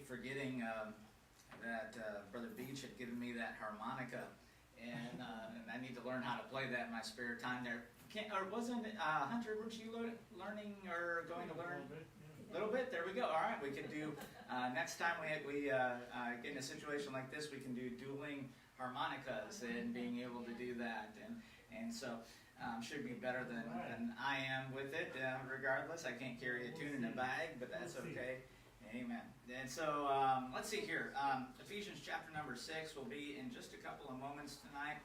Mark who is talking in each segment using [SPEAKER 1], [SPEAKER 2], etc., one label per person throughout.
[SPEAKER 1] forgetting that Brother Beach had given me that harmonica, and I need to learn how to play that in my spare time there. Or wasn't Hunter, weren't you learning or going to learn? A little bit? There we go. All right, we can do, next time we get in a situation like this, we can do dueling harmonicas and being able to do that. And so should be better than I am with it. Regardless, I can't carry a tune in a bag, but that's okay. Amen. And so let's see here. Ephesians chapter number 6 will be in just a couple of moments tonight.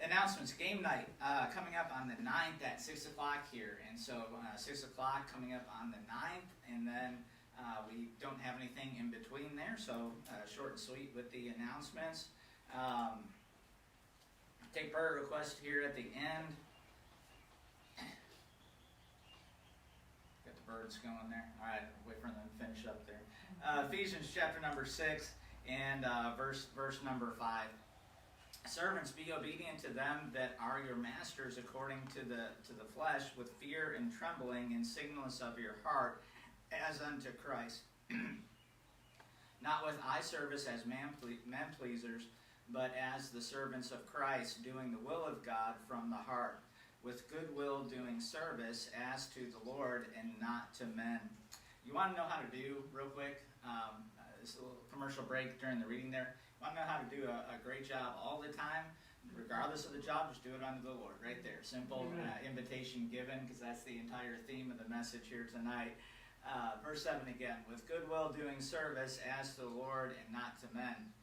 [SPEAKER 1] Announcements, game night coming up on the 9th at 6 o'clock here. And so 6 o'clock coming up on the 9th, and then we don't have anything in between there, so short and sweet with the announcements. Take prayer request here at the end. Got the birds going there. All right, wait for them to finish up there. Ephesians chapter number 6 and verse number 5. Servants, be obedient to them that are your masters according to the flesh, with fear and trembling and singleness of your heart, as unto Christ. Not with eye service as men pleasers, but as the servants of Christ, doing the will of God from the heart, with goodwill doing service as to the Lord and not to men. You want to know how to do, real quick, this little commercial break during the reading there. You want to know how to do a great job all the time, regardless of the job, just do it unto the Lord, right there. Simple invitation given, because that's the entire theme of the message here tonight. Verse 7 again, with goodwill doing service as to the Lord and not to men,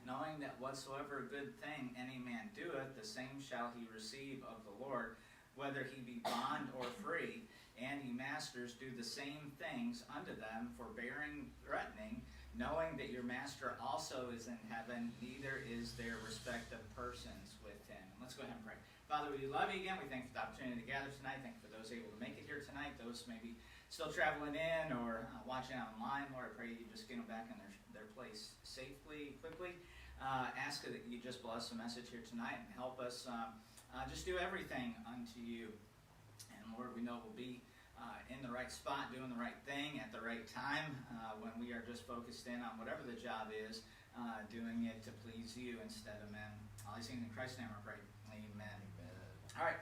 [SPEAKER 1] knowing that whatsoever good thing any man doeth, the same shall he receive of the Lord, whether he be bond or free. And ye masters, do the same things unto them, forbearing, threatening, knowing that your master also is in heaven, neither is there respect of persons with him. Let's go ahead and pray. Father, we love you again. We thank you for the opportunity to gather tonight. Thank you for those able to make it here tonight, those maybe still traveling in or watching online. Lord, I pray you just get them back in their place safely, quickly. Ask that you just bless the message here tonight and help us just do everything unto you. And Lord, we know we'll be in the right spot, doing the right thing at the right time, when we are just focused in on whatever the job is, doing it to please you instead of men. All these things in Christ's name I pray. Amen. All right,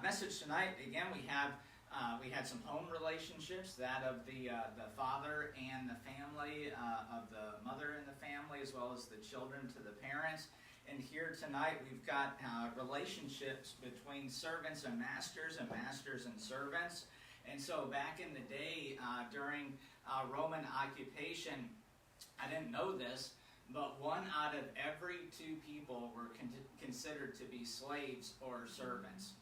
[SPEAKER 1] message tonight. Again, we had some home relationships, that of the father and the family, of the mother and the family, as well as the children to the parents. And here tonight we've got relationships between servants and masters and servants. And so back in the day, during Roman occupation, I didn't know this, but 1 out of every 2 people were considered to be slaves or servants.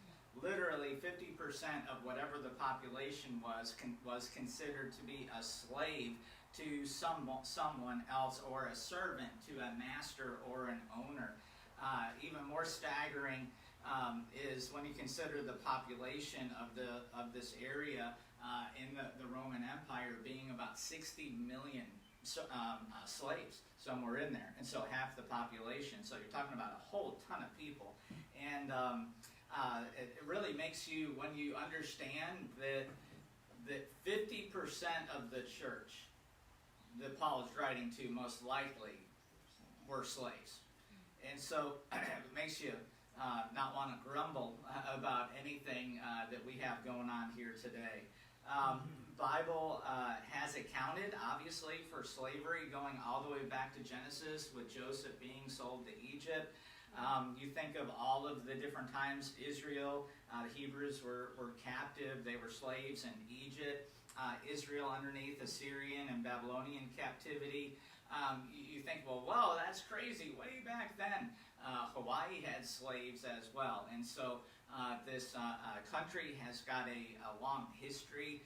[SPEAKER 1] Literally 50% of whatever the population was considered to be a slave to someone else, or a servant to a master or an owner. Even more staggering is when you consider the population of this area in the Roman Empire being about 60 million slaves, somewhere in there, and so half the population. So you're talking about a whole ton of people, and it really makes you, when you understand that 50% of the church that Paul is writing to most likely were slaves. And so it makes you not want to grumble about anything that we have going on here today. Bible has accounted, obviously, for slavery going all the way back to Genesis, with Joseph being sold to Egypt. You think of all of the different times Israel, the Hebrews were captive, they were slaves in Egypt. Israel underneath Assyrian and Babylonian captivity. You think, well, wow, that's crazy. Way back then, Hawaii had slaves as well. And so this country has got a long history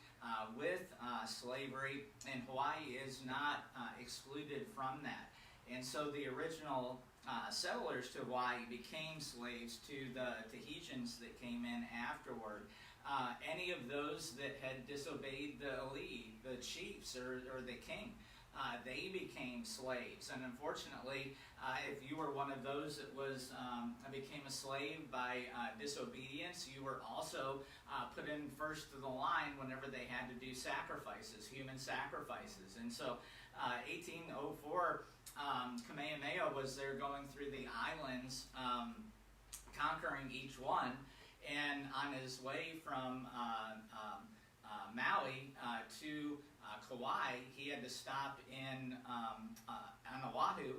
[SPEAKER 1] with slavery, and Hawaii is not excluded from that. And so the original settlers to Hawaii became slaves to the Tahitians that came in afterward. Any of those that had disobeyed the elite, the chiefs or the king, they became slaves. And unfortunately, if you were one of those that became a slave by disobedience, you were also put in first to the line whenever they had to do sacrifices, human sacrifices. And so 1804, Kamehameha was there going through the islands, conquering each one, and on his way from Maui to Kauai, he had to stop in on Oahu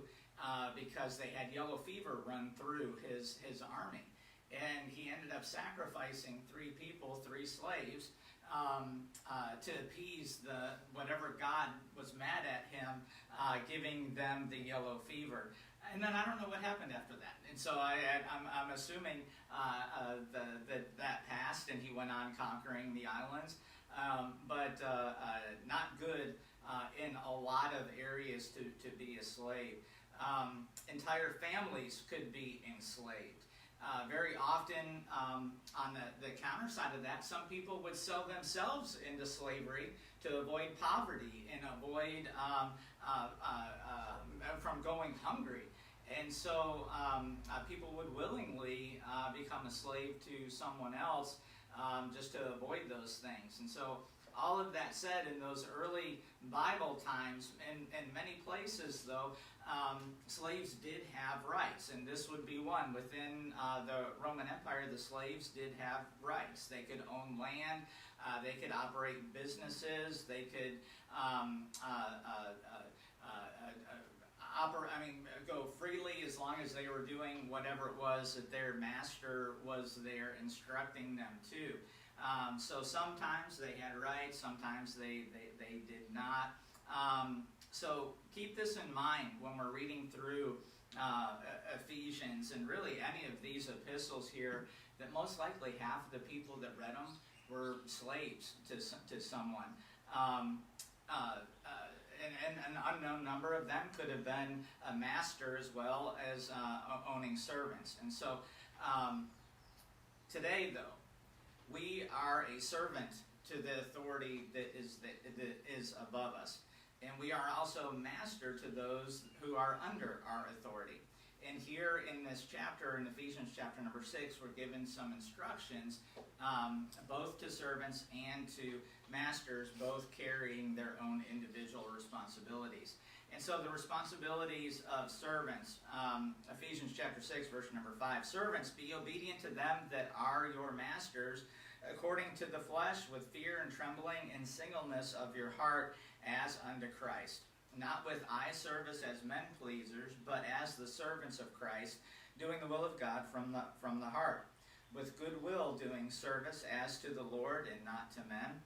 [SPEAKER 1] because they had yellow fever run through his army. And he ended up sacrificing 3 people, 3 slaves, to appease whatever God was mad at him, giving them the yellow fever. And then I don't know what happened after that. And so I'm assuming that passed and he went on conquering the islands. But not good in a lot of areas to be a slave. Entire families could be enslaved. Very often, on the counter side of that, some people would sell themselves into slavery to avoid poverty and avoid from going hungry. And so people would willingly become a slave to someone else just to avoid those things. And so all of that said, in those early Bible times, in many places, though, slaves did have rights, and this would be one. Within the Roman Empire, the slaves did have rights. They could own land, they could operate businesses, they could go freely as long as they were doing whatever it was that their master was there instructing them to. So sometimes they had rights, sometimes they did not. So keep this in mind when we're reading through Ephesians and really any of these epistles here, that most likely half of the people that read them were slaves to someone. And an unknown number of them could have been a master as well as owning servants. And so today, though, we are a servant to the authority that is above us. And we are also master to those who are under our authority. And here in this chapter, in Ephesians chapter number 6, we're given some instructions, both to servants and to masters, both carrying their own individual responsibilities. And so the responsibilities of servants, Ephesians chapter 6, verse number 5, servants, be obedient to them that are your masters, according to the flesh, with fear and trembling and singleness of your heart, as unto Christ, not with eye service as men pleasers, but as the servants of Christ, doing the will of God from the heart, with good will doing service as to the Lord and not to men,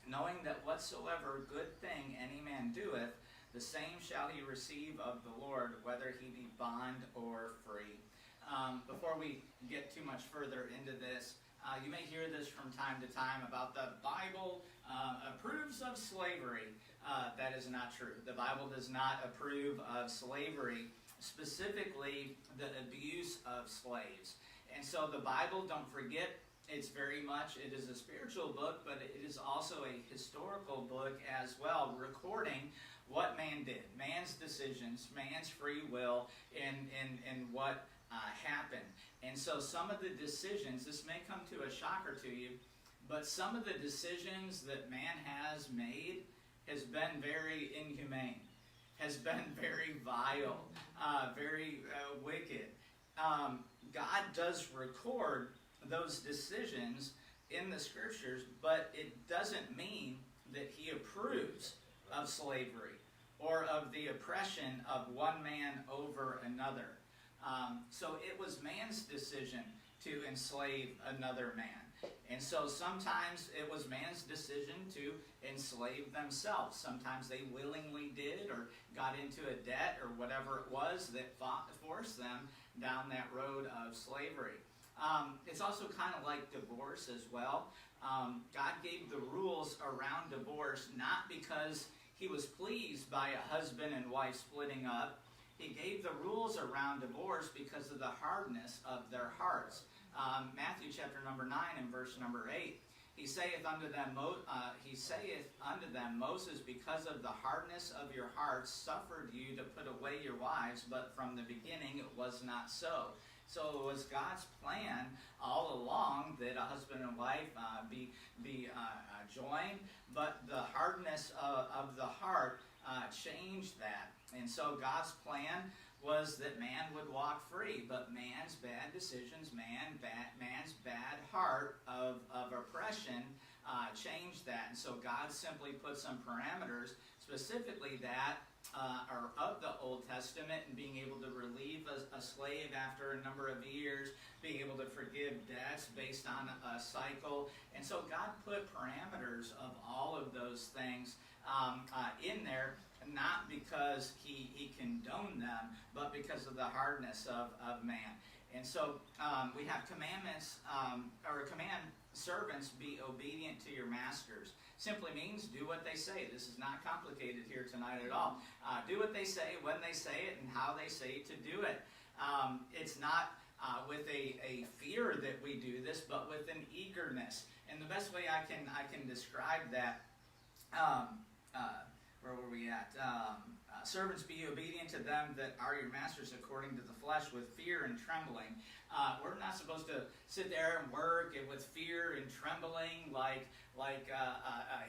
[SPEAKER 1] knowing that whatsoever good thing any man doeth, the same shall he receive of the Lord, whether he be bond or free. Before we get too much further into this, you may hear this from time to time about the Bible approves of slavery. That is not true. The Bible does not approve of slavery, specifically the abuse of slaves. And so the Bible, don't forget, it is a spiritual book, but it is also a historical book as well, recording what man did, man's decisions, man's free will, and what happened. And so some of the decisions, this may come to a shocker to you, but some of the decisions that man has made has been very inhumane, has been very vile, very wicked. God does record those decisions in the scriptures, but it doesn't mean that he approves of slavery or of the oppression of one man over another. So it was man's decision to enslave another man. And so sometimes it was man's decision to enslave themselves. Sometimes they willingly did or got into a debt or whatever it was that forced them down that road of slavery. It's also kind of like divorce as well. God gave the rules around divorce not because he was pleased by a husband and wife splitting up. He gave the rules around divorce because of the hardness of their hearts. Matthew chapter number 9 and verse number 8, He saith unto them, Moses, because of the hardness of your hearts, suffered you to put away your wives, but from the beginning it was not so. So it was God's plan all along that a husband and wife be joined, but the hardness of the heart changed that. And so God's plan was that man would walk free, but man's bad decisions, man's bad heart of oppression changed that. And so God simply put some parameters, specifically that are of the Old Testament, and being able to relieve a slave after a number of years, being able to forgive debts based on a cycle. And so God put parameters of all of those things in there, not because he condoned them, but because of the hardness of man. And so we have commandments, or command servants, be obedient to your masters. Simply means do what they say. This is not complicated here tonight at all. Do what they say, when they say it, and how they say to do it. It's not with a fear that we do this, but with an eagerness. And the best way I can describe that, where were we at? Servants, be obedient to them that are your masters according to the flesh, with fear and trembling. We're not supposed to sit there and work with fear and trembling, like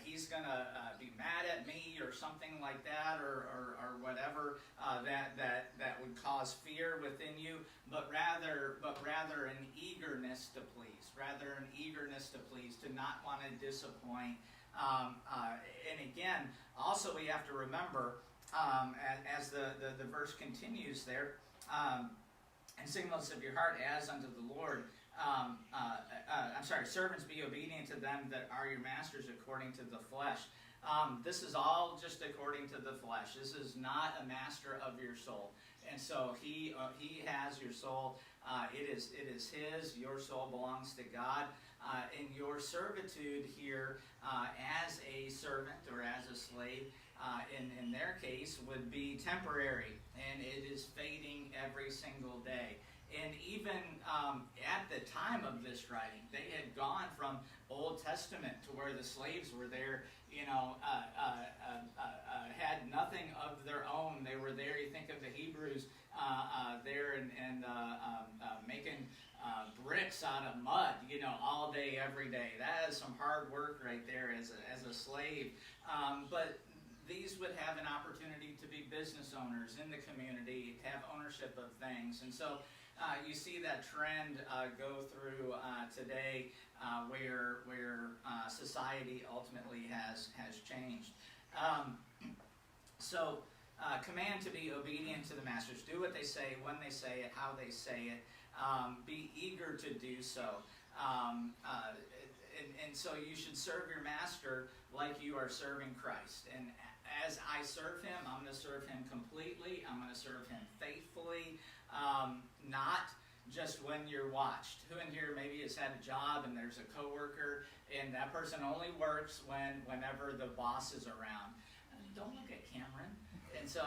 [SPEAKER 1] he's going to be mad at me or something like that, or whatever that would cause fear within you, but rather an eagerness to please, to not want to disappoint. And again, also we have to remember, as the verse continues there, and singleness of your heart as unto the Lord. Servants, be obedient to them that are your masters according to the flesh. This is all just according to the flesh. This is not a master of your soul. And so he has your soul. It is his. Your soul belongs to God. And your servitude here as a servant or as a slave, in their case, would be temporary, and it is fading every single day. And even at the time of this writing, they had gone from Old Testament to where the slaves were there, had nothing of their own. They were there. You think of the Hebrews there and making bricks out of mud, all day, every day. That is some hard work right there as a slave. But these would have an opportunity to be business owners in the community, to have ownership of things. And so you see that trend go through today, where society ultimately has changed. Command to be obedient to the masters. Do what they say, when they say it, how they say it. Be eager to do so. And so you should serve your master like you are serving Christ. And as I serve him, I'm going to serve him completely. I'm going to serve him faithfully, not just when you're watched. Who in here maybe has had a job and there's a coworker, and that person only works whenever the boss is around? Don't look at Cameron. And so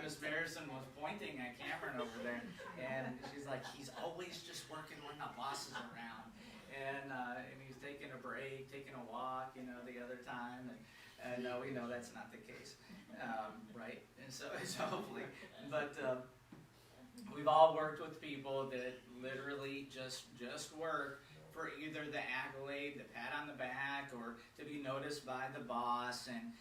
[SPEAKER 1] Miss Marison was pointing at Cameron over there, and she's like, he's always just working when the boss is around. And he's taking a break, taking a walk, the other time. And we know that's not the case, right? And so hopefully, but we've all worked with people that literally just work for either the accolade, the pat on the back, or to be noticed by the boss. And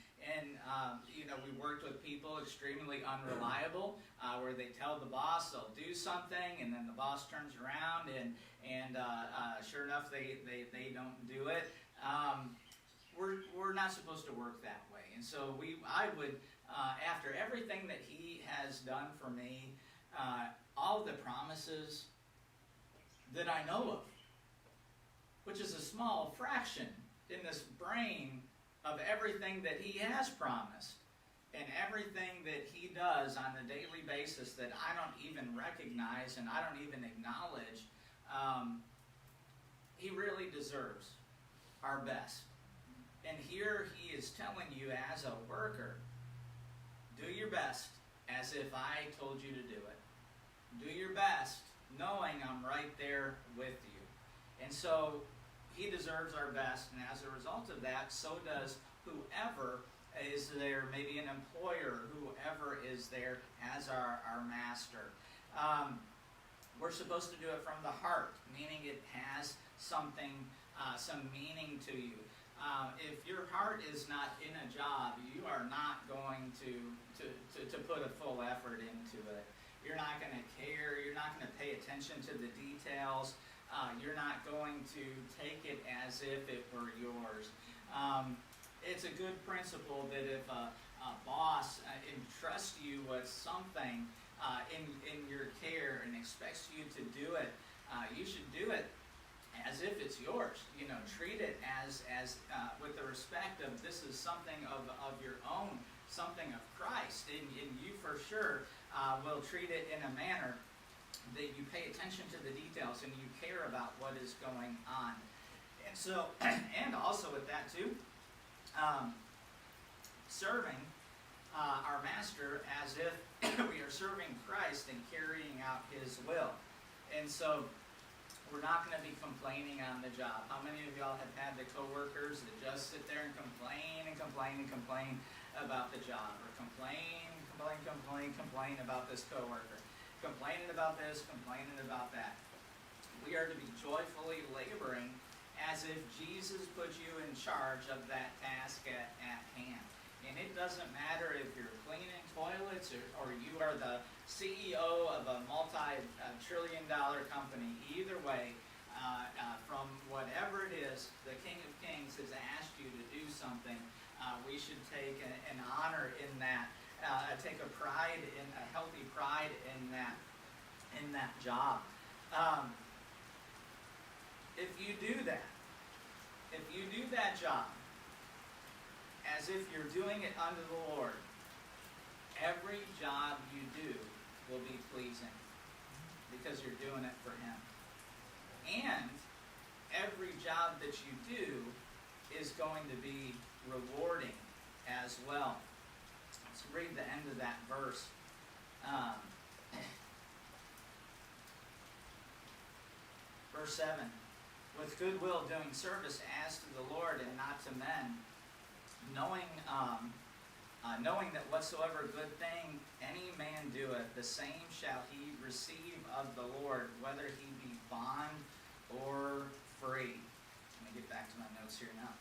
[SPEAKER 1] we worked with people extremely unreliable, where they tell the boss they'll do something, and then the boss turns around and sure enough they don't do it. We're not supposed to work that way. And so I would, after everything that he has done for me, all the promises that I know of, which is a small fraction in this brain of everything that he has promised, and everything that he does on a daily basis that I don't even recognize and I don't even acknowledge, he really deserves our best. And here he is telling you as a worker, do your best as if I told you to do it. Do your best knowing I'm right there with you. And so he deserves our best, and as a result of that, so does whoever is there, maybe an employer, whoever is there as our master. We're supposed to do it from the heart, meaning it has something, some meaning to you. If your heart is not in a job, you are not going to put a full effort into it. You're not going to care. You're not going to pay attention to the details. You're not going to take it as if it were yours. It's a good principle that if a boss entrusts you with something in your care and expects you to do it, you should do it as if it's yours. Treat it as with the respect of this is something of your own, something of Christ, and you for sure will treat it in a manner that you pay attention to the details and you care about what is going on. And so, and also with that too, serving our master as if we are serving Christ and carrying out his will. And so we're not going to be complaining on the job. How many of y'all have had the coworkers that just sit there and complain about the job, or complain about this coworker, complaining about this, complaining about that? We are to be joyfully laboring as if Jesus put you in charge of that task at hand. And it doesn't matter if you're cleaning toilets or you are the CEO of a multi-trillion-dollar company. Either way, from whatever it is, the King of Kings has asked you to do something. We should take an honor in that, take a healthy pride in that job. If you do that job as if you're doing it unto the Lord, every job you do will be pleasing because you're doing it for him. And every job that you do is going to be rewarding as well. Let's read the end of that verse. Verse 7. With goodwill doing service as to the Lord and not to men, knowing that whatsoever good thing any man doeth, the same shall he receive of the Lord, whether he be bond or free. Let me get back to my notes here now.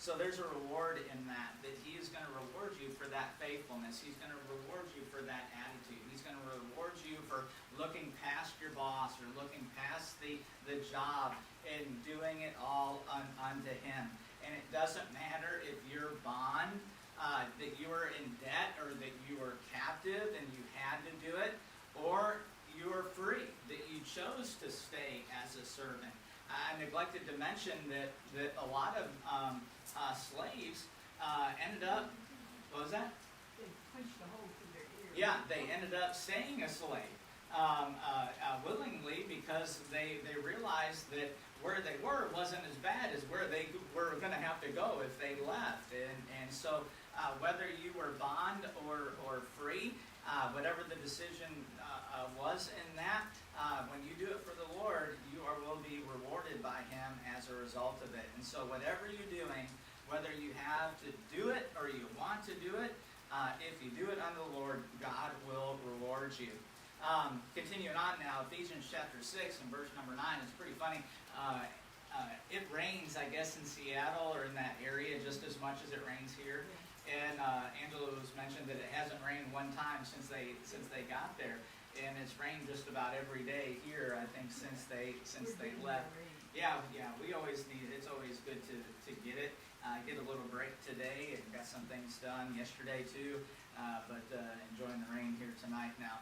[SPEAKER 1] So there's a reward in that he is going to reward you for that faithfulness. He's going to reward you for that attitude. He's going to reward you for looking past your boss or looking past the job and doing it all unto him. And it doesn't matter if you're bond, that you are in debt, or that you are captive and you had to do it, or you are free, that you chose to stay as a servant. I neglected to mention that a lot of slaves ended up, what was that?
[SPEAKER 2] They punched a hole through their ear.
[SPEAKER 1] Yeah, they ended up staying a slave willingly because they realized that where they wasn't as bad as where they were going to have to go if they left. And so whether you were bond or free, whatever the decision was in that, when you do it for the Lord, you will be rewarded by him as a result of it. And so whatever you're doing, whether you have to do it or you want to do it, if you do it unto the Lord, God will reward you. Continuing on now, Ephesians chapter 6 and verse number 9. It's pretty funny. It rains, I guess, in Seattle or in that area just as much as it rains here. And Angela was mentioned that it hasn't rained one time since they got there, and it's rained just about every day here, I think, since they left. Yeah, we always need it. It's always good to get it. Get a little break today and got some things done yesterday too, but enjoying the rain here tonight now.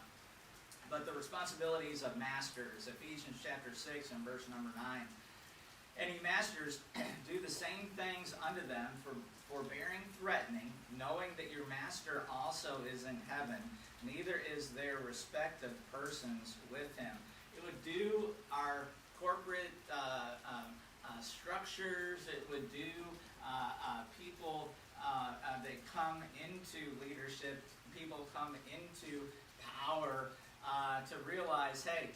[SPEAKER 1] But the responsibilities of masters, Ephesians chapter 6 and verse number 9. And ye masters, do the same things unto them, forbearing, threatening, knowing that your master also is in heaven, neither is there respect of persons with him. It would do our corporate structures, it would do people that come into leadership, people come into power, to realize, hey,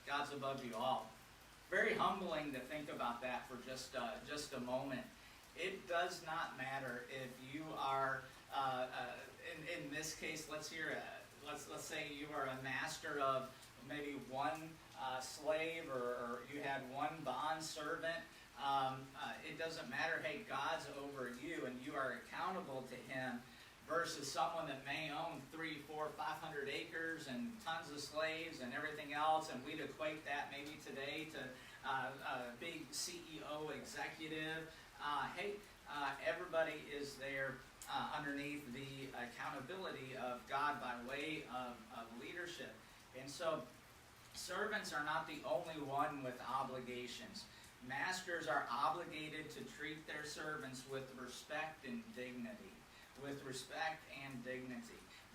[SPEAKER 1] God's above you all. very humbling to think about that for just a moment. It does not matter if you are, in this case, let's say you are a master of maybe one slave, or you had one bond servant. It doesn't matter. Hey, God's over you, and you are accountable to Him, versus someone that may own 300, 400, 500 acres and tons of slaves and everything else, and we'd equate that maybe today to a big CEO executive. Everybody is there underneath the accountability of God by way of leadership. And so servants are not the only one with obligations. Masters are obligated to treat their servants with respect and dignity.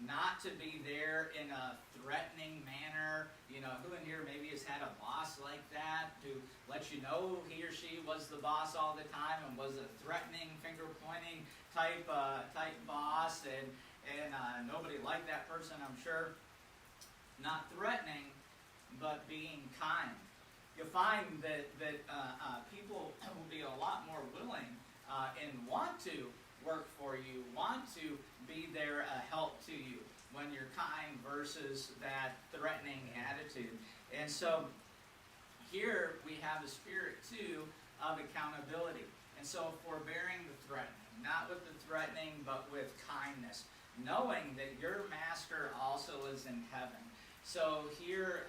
[SPEAKER 1] Not to be there in a threatening manner. You know, who in here maybe has had a boss like that, to let you know he or she was the boss all the time and was a threatening, finger-pointing type boss, and nobody liked that person, I'm sure. Not threatening, but being kind. You'll find that people will be a lot more willing and want to work for you, want to be there, help to you, when you're kind versus that threatening attitude. And so here we have a spirit too of accountability. And so forbearing the threatening, not with the threatening, but with kindness, knowing that your master also is in heaven. So here,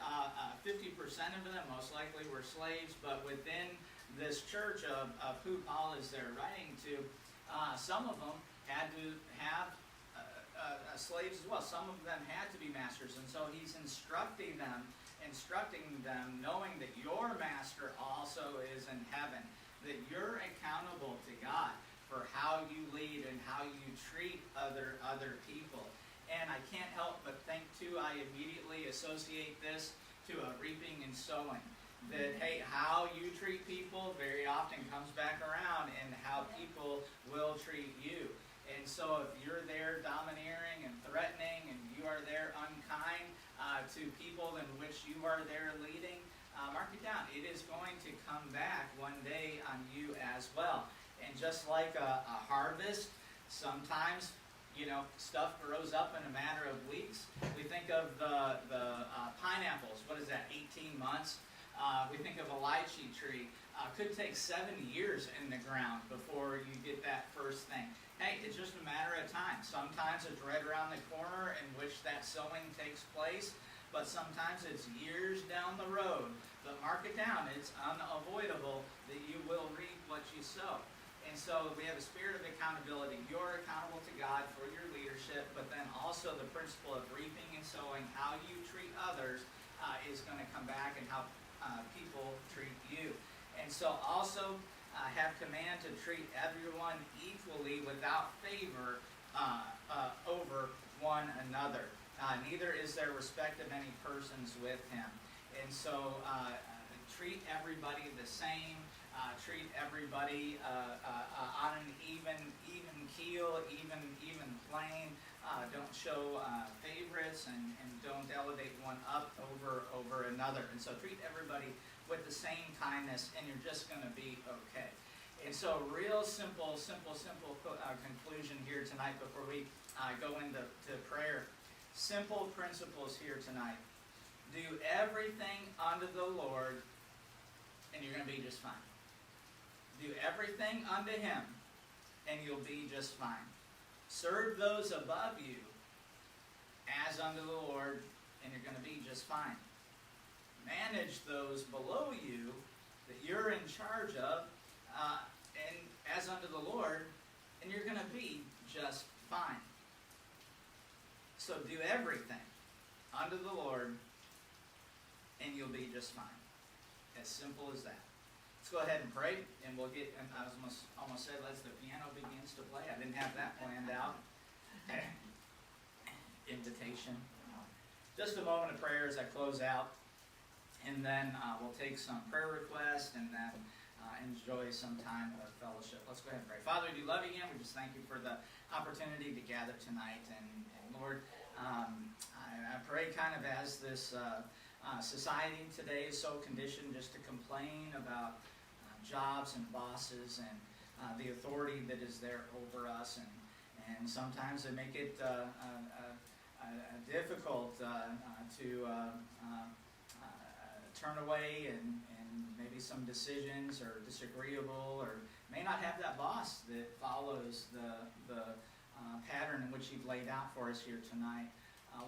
[SPEAKER 1] 50% of them most likely were slaves, but within this church of who Paul is there writing to, some of them had to have slaves as well. Some of them had to be masters, and so he's instructing them, knowing that your master also is in heaven, that you're accountable to God for how you lead and how you treat other people. And I can't help but think too, I immediately associate this to a reaping and sowing. That, hey, how you treat people very often comes back around in how people will treat you. And so if you're there domineering and threatening, and you are there unkind to people in which you are there leading, mark it down. It is going to come back one day on you as well. And just like a harvest, sometimes, you know, stuff grows up in a matter of weeks. We think of the pineapples. What is that, 18 months? We think of a lychee tree. Could take 7 years in the ground before you get that first thing. Hey, it's just a matter of time. Sometimes it's right around the corner in which that sowing takes place, but sometimes it's years down the road. But mark it down, it's unavoidable that you will reap what you sow. And so we have a spirit of accountability. You're accountable to God for your leadership, but then also the principle of reaping and sowing, how you treat others, is going to come back, and how people treat you. And so also have command to treat everyone equally without favor over one another. Neither is there respect of any persons with him. And so treat everybody the same. Treat everybody on an even keel, even plane. Don't show favorites, and don't elevate one up over another. And so treat everybody with the same kindness, and you're just going to be okay. And so real simple conclusion here tonight before we go into prayer. Simple principles here tonight. Do everything unto the Lord, and you're going to be just fine. Do everything unto Him, and you'll be just fine. Serve those above you as unto the Lord, and you're going to be just fine. Manage those below you that you're in charge of, and as unto the Lord, and you're going to be just fine. So do everything unto the Lord, and you'll be just fine. As simple as that. Let's go ahead and pray, and we'll get, and I was almost said, as the piano begins to play. I didn't have that planned out. Invitation. Just a moment of prayer as I close out, and then we'll take some prayer requests, and then enjoy some time of fellowship. Let's go ahead and pray. Father, we do love you again. We just thank you for the opportunity to gather tonight, and Lord, I pray kind of as this society today is so conditioned just to complain about jobs and bosses and the authority that is there over us, and sometimes they make it difficult to turn away, and maybe some decisions are disagreeable, or may not have that boss that follows the pattern in which you've laid out for us here tonight.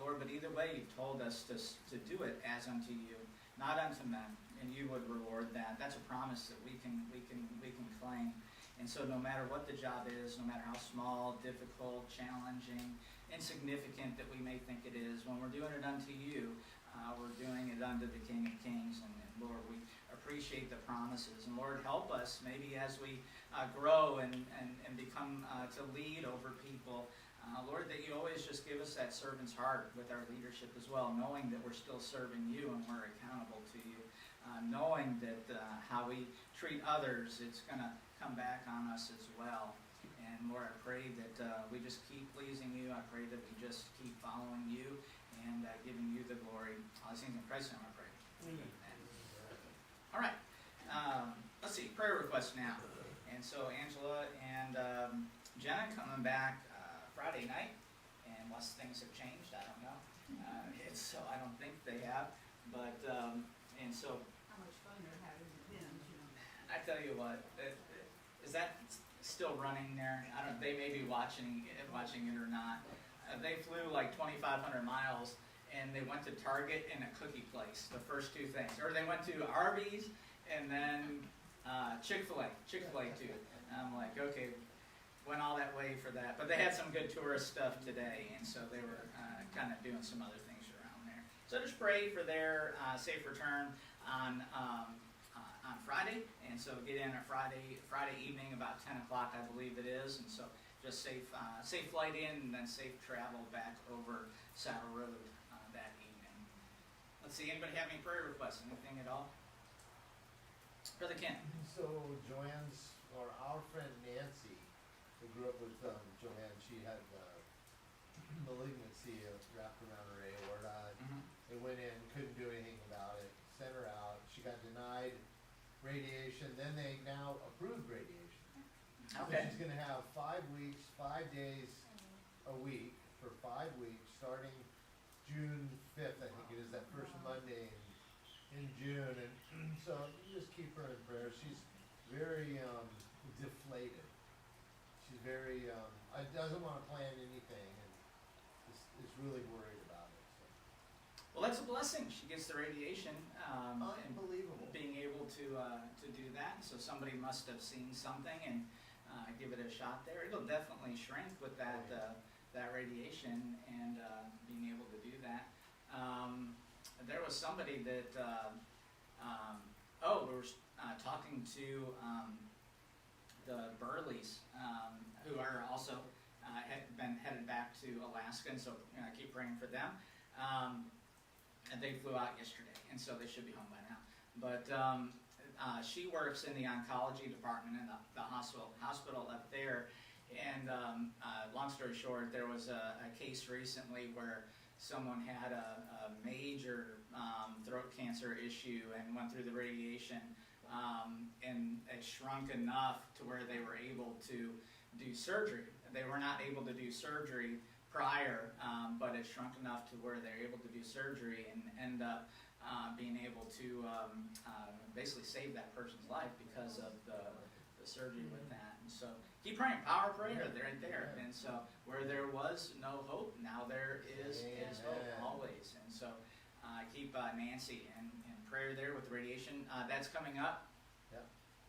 [SPEAKER 1] Lord, but either way, you've told us to do it as unto you, not unto men, and you would reward that. That's a promise that we can claim. And so no matter what the job is, no matter how small, difficult, challenging, insignificant that we may think it is, when we're doing it unto you, we're doing it unto the King of Kings. And Lord, we appreciate the promises. And Lord, help us maybe as we grow and become to lead over people. Lord, that you always just give us that servant's heart with our leadership as well, knowing that we're still serving you and we're accountable to you. Knowing that how we treat others, it's going to come back on us as well. And Lord, I pray that we just keep pleasing you. I pray that we just keep following you and giving you the glory. All these things in Christ's name I pray. Amen. All right. Let's see, prayer requests now. And so Angela and Jenna coming back Friday night, and unless things have changed, I don't know. So I don't think they have, but and so
[SPEAKER 2] How much fun they're having with them, you know.
[SPEAKER 1] I tell you what, is that still running there? I don't. They may be watching it or not. They flew like 2,500 miles, and they went to Target and a cookie place. The first two things, or they went to Arby's and then Chick-fil-A too. And I'm like, okay. Went all that way for that, but they had some good tourist stuff today, and so they were kind of doing some other things around there. So just pray for their safe return on Friday, and so get in at Friday evening about 10 o'clock, I believe it is, and so just safe flight in, and then safe travel back over Saddle Road that evening. Let's see, anybody have any prayer requests? Anything at all? Brother Ken.
[SPEAKER 3] So Joanne's, or our friend Nancy, who grew up with Joanne, she had malignancy wrapped around her aorta.
[SPEAKER 1] Mm-hmm.
[SPEAKER 3] They went in, couldn't do anything about it, sent her out. She got denied radiation, then they now approved radiation.
[SPEAKER 1] Okay.
[SPEAKER 3] So she's gonna have 5 weeks, 5 days a week for 5 weeks, starting June 5th, I think it is, that first Monday in June. And so you just keep her in prayer. She's very deflated. She's very, doesn't want to plan anything, and is really worried about it. So.
[SPEAKER 1] Well, that's a blessing. She gets the radiation.
[SPEAKER 3] Unbelievable.
[SPEAKER 1] And being able to do that. So somebody must have seen something and give it a shot there. It'll definitely shrink with that that radiation, and being able to do that. There was somebody that we were talking to the Burleys, who are also had been headed back to Alaska, and so keep praying for them. And they flew out yesterday, and so they should be home by now. But she works in the oncology department in the hospital up there. And long story short, there was a case recently where someone had a major throat cancer issue and went through the radiation, and it shrunk enough to where they were able to do surgery. They were not able to do surgery prior, but it shrunk enough to where they're able to do surgery and end up being able to basically save that person's life because of the surgery with that. And so keep praying, power of prayer, they're right there. And so where there was no hope, now there is hope always. And so keep Nancy in prayer there with radiation. That's coming up.
[SPEAKER 3] Yeah.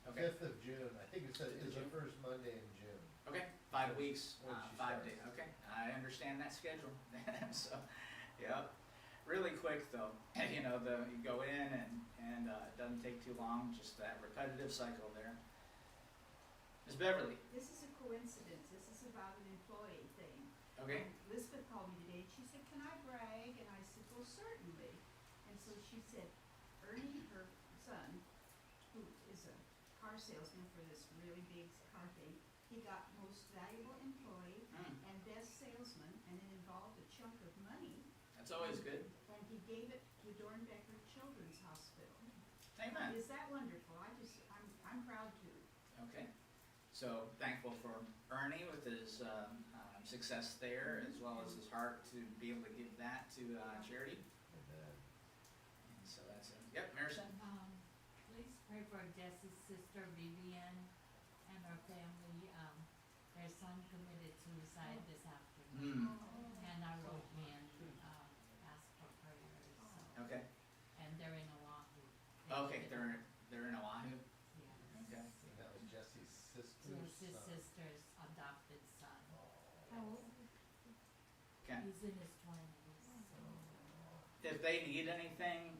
[SPEAKER 1] Okay.
[SPEAKER 3] 5th of June. I think it's the first Monday in June.
[SPEAKER 1] Okay, 5 weeks,
[SPEAKER 3] When she
[SPEAKER 1] 5
[SPEAKER 3] starts.
[SPEAKER 1] days. Okay, I understand that schedule. So, yeah, really quick though. You know, you go in and it doesn't take too long. Just that repetitive cycle there. Ms. Beverly.
[SPEAKER 2] This is a coincidence. This is about an employee thing.
[SPEAKER 1] Okay.
[SPEAKER 2] Elizabeth called me today and she said, "Can I brag?" And I said, "Well, certainly." And so she said, Ernie, her son, who is a car salesman for this really big car thing, he got most valuable employee and best salesman, and it involved a chunk of money.
[SPEAKER 1] That's always good.
[SPEAKER 2] And he gave it to to Dornbecker Children's Hospital.
[SPEAKER 1] Amen.
[SPEAKER 2] Is that wonderful? I'm proud too.
[SPEAKER 1] Okay. So thankful for Ernie with his success there, as well as his heart to be able to give that to charity.
[SPEAKER 3] Amen.
[SPEAKER 1] And so that's it. Yep, Marison?
[SPEAKER 4] Please pray for Jesse's sister Vivian and her family. Their son committed suicide this afternoon. And I wrote in, asked for prayers, so,
[SPEAKER 1] Okay.
[SPEAKER 4] and they're in Oahu.
[SPEAKER 1] Okay, they're in Oahu.
[SPEAKER 4] Yes.
[SPEAKER 1] Okay.
[SPEAKER 3] And that was Jesse's sister's
[SPEAKER 4] It's his
[SPEAKER 3] son.
[SPEAKER 4] sister's adopted son.
[SPEAKER 3] Oh.
[SPEAKER 1] Okay.
[SPEAKER 4] He's in his 20s, so,
[SPEAKER 1] If they need anything,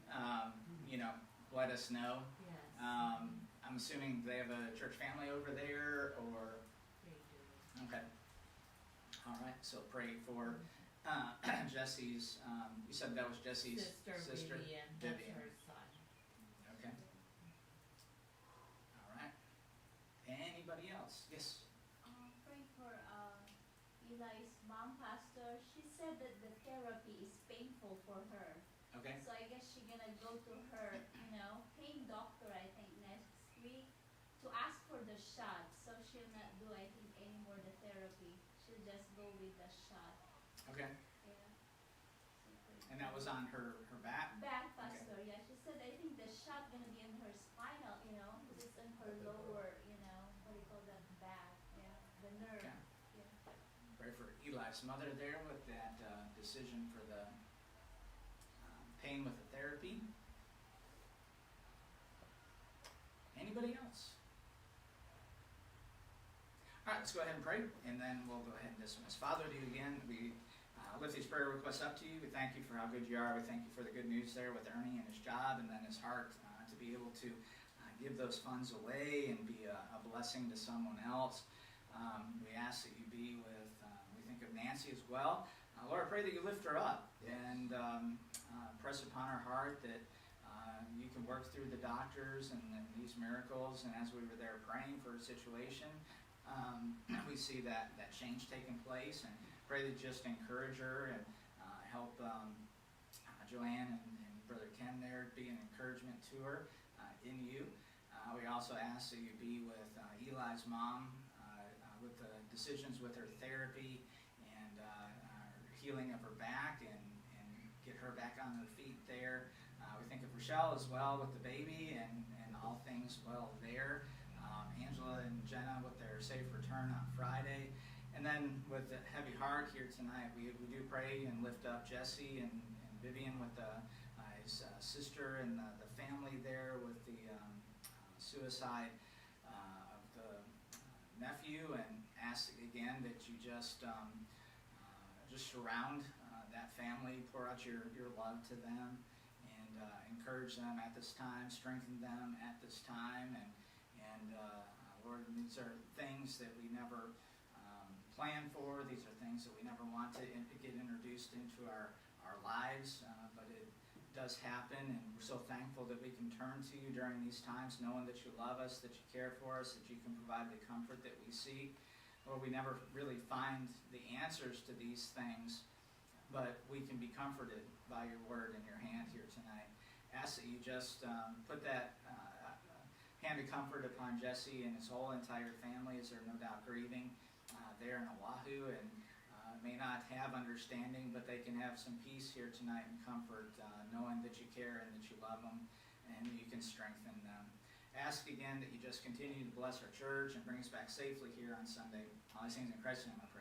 [SPEAKER 1] let us know.
[SPEAKER 4] yes.
[SPEAKER 1] I'm assuming they have a church family over there, or
[SPEAKER 4] They do.
[SPEAKER 1] okay. All right. So pray for Jesse's. You said that was Jesse's
[SPEAKER 4] Sister Vivian, that's
[SPEAKER 1] Vivian.
[SPEAKER 4] her son.
[SPEAKER 1] Okay. All right. Anybody else? Yes.
[SPEAKER 5] Pray for Eli's mom, pastor. She said that the therapy is painful for her.
[SPEAKER 1] Okay.
[SPEAKER 5] So I guess she's gonna go to her, pain doctor, I think, next week to ask for the shot. So she'll not do, I think, any more the therapy. She'll just go with the shot.
[SPEAKER 1] Okay.
[SPEAKER 5] Yeah.
[SPEAKER 1] And that was on her back.
[SPEAKER 5] Back, pastor. Yeah, she said I think the shot gonna be in her spinal, because it's in her lower, what do you call that, back? Yeah, the nerve.
[SPEAKER 1] Okay.
[SPEAKER 5] Yeah.
[SPEAKER 1] Pray for Eli's mother there with that decision for the pain with the therapy. Anybody else? All right, let's go ahead and pray, and then we'll go ahead and dismiss. Father, to you again, we lift these prayer requests up to you. We thank you for how good you are. We thank you for the good news there with Ernie and his job, and then his heart to be able to give those funds away and be a blessing to someone else. We ask that you be with, we think of Nancy as well. Lord, I pray that you lift her up and press upon her heart that you can work through the doctors and these miracles. And as we were there praying for her situation, we see that change taking place, and pray that just encourage her and help Joanne and Brother Ken there be an encouragement to her in you. We also ask that you be with Eli's mom with the decisions with her therapy and healing of her back, and get her back on her feet there. We think of Rochelle as well with the baby and all things well there. Angela and Jenna with their safe return on Friday. And then with the heavy heart here tonight, we do pray and lift up Jesse and Vivian with his sister and the family there with the suicide of the nephew, and ask again that you just surround that family, pour out your love to them, and encourage them at this time, strengthen them at this time, and Lord, these are things that we never plan for. These are things that we never want to get introduced into our lives, but it does happen, and we're so thankful that we can turn to you during these times, knowing that you love us, that you care for us, that you can provide the comfort that we seek. Lord, we never really find the answers to these things, but we can be comforted by your word in your hand here tonight. Ask that you just put that hand of comfort upon Jesse and his whole entire family, as they're no doubt grieving there in Oahu, and may not have understanding, but they can have some peace here tonight and comfort, knowing that you care and that you love them and you can strengthen them. Ask again that you just continue to bless our church and bring us back safely here on Sunday. All these things in Christ's name I pray.